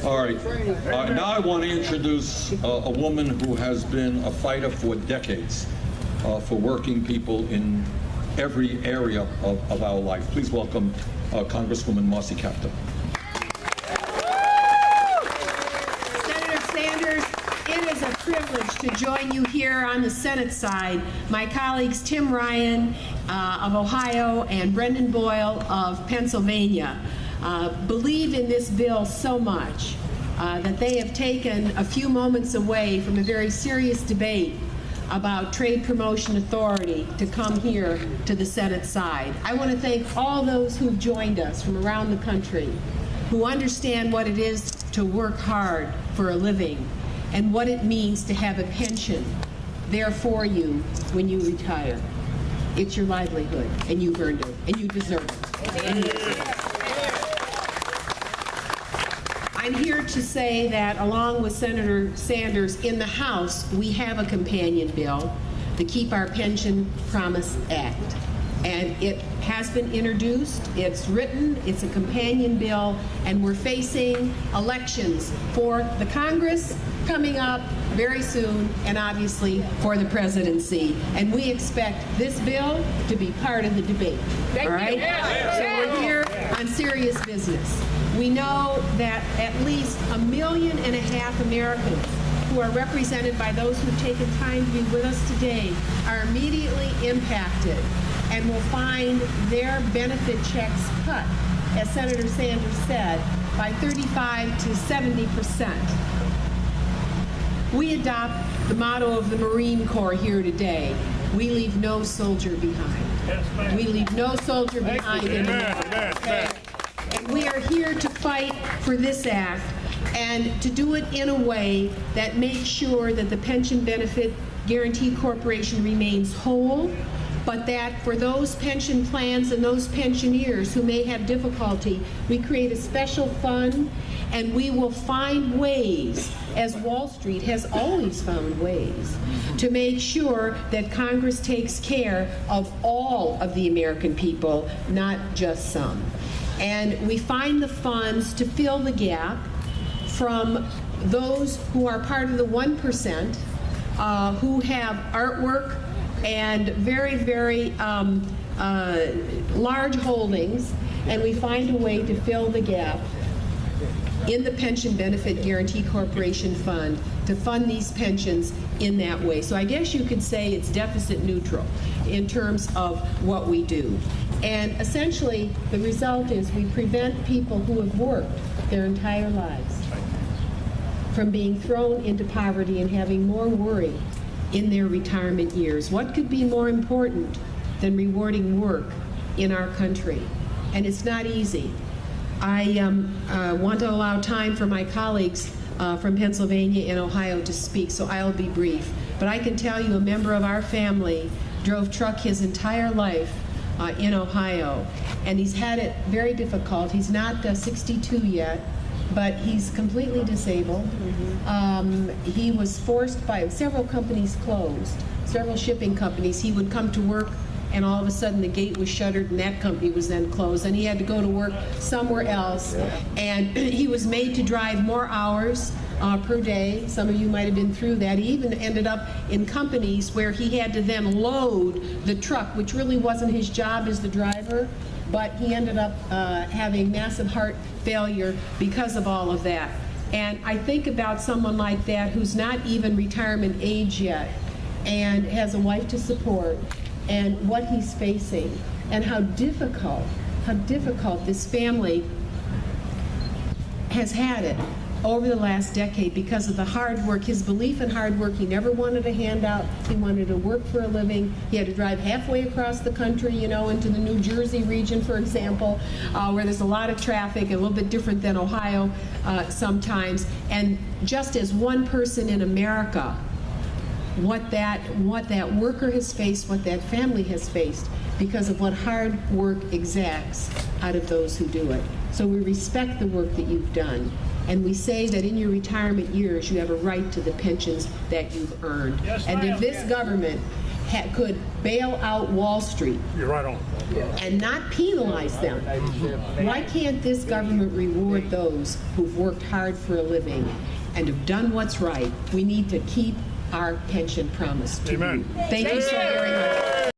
All right. Now I want to introduce a woman who has been a fighter for decades for working people in every area of our life. Please welcome Congresswoman Marcy Kaptur. Senator Sanders, it is a privilege to join you here on the Senate side. My colleagues Tim Ryan of Ohio and Brendan Boyle of Pennsylvania believe in this bill so much that they have taken a few moments away from a very serious debate about trade promotion authority to come here to the Senate side. I want to thank all those who've joined us from around the country, who understand what it is to work hard for a living and what it means to have a pension there for you when you retire. It's your livelihood, and you've earned it, and you deserve it. I'm here to say that along with Senator Sanders in the House, we have a companion bill, the Keep Our Pension Promise Act. And it has been introduced, it's written, it's a companion bill, and we're facing elections for the Congress coming up very soon, and obviously for the presidency. And we expect this bill to be part of the debate, all right? So we're here on serious business. We know that at least 1.5 million Americans who are represented by those who've taken time to be with us today are immediately impacted and will find their benefit checks cut, as Senator Sanders said, by 35 to 70%. We adopt the motto of the Marine Corps here today: we leave no soldier behind. Yes, we leave no soldier behind anymore. Okay? And we are here to fight for this act and to do it in a way that makes sure that the Pension Benefit Guaranty Corporation remains whole, but that for those pension plans and those pensioners who may have difficulty, we create a special fund, and we will find ways, as Wall Street has always found ways, to make sure that Congress takes care of all of the American people, not just some. And we find the funds to fill the gap from those who are part of the 1%, who have artwork and very, very large holdings, and we find a way to fill the gap in the Pension Benefit Guaranty Corporation Fund to fund these pensions in that way. So I guess you could say it's deficit neutral in terms of what we do. And essentially, the result is we prevent people who have worked their entire lives from being thrown into poverty and having more worry in their retirement years. What could be more important than rewarding work in our country? And it's not easy. I want to allow time for my colleagues from Pennsylvania and Ohio to speak, so I'll be brief. But I can tell you a member of our family drove truck his entire life in Ohio, and he's had it very difficult. He's not 62 yet, but he's completely disabled. He was forced by several companies closed, several shipping companies. He would come to work, and all of a sudden the gate was shuttered and that company was then closed, and he had to go to work somewhere else. And he was made to drive more hours per day. Some of you might have been through that. He even ended up in companies where he had to then load the truck, which really wasn't his job as the driver, but he ended up having massive heart failure because of all of that. And I think about someone like that who's not even retirement age yet and has a wife to support, and what he's facing, and how difficult this family has had it over the last decade because of the hard work, his belief in hard work. He never wanted a handout. He wanted to work for a living. He had to drive halfway across the country, you know, into the New Jersey region, for example, where there's a lot of traffic, a little bit different than Ohio sometimes. And just as one person in America, what that worker has faced, what that family has faced, because of what hard work exacts out of those who do it. So we respect the work that you've done, and we say that in your retirement years you have a right to the pensions that you've earned. Yes, and if this government could bail out Wall Street You're right on. and not penalize them. Why can't this government reward those who've worked hard for a living and have done what's right? We need to keep our pension promise to you. Amen. Thank you so very much.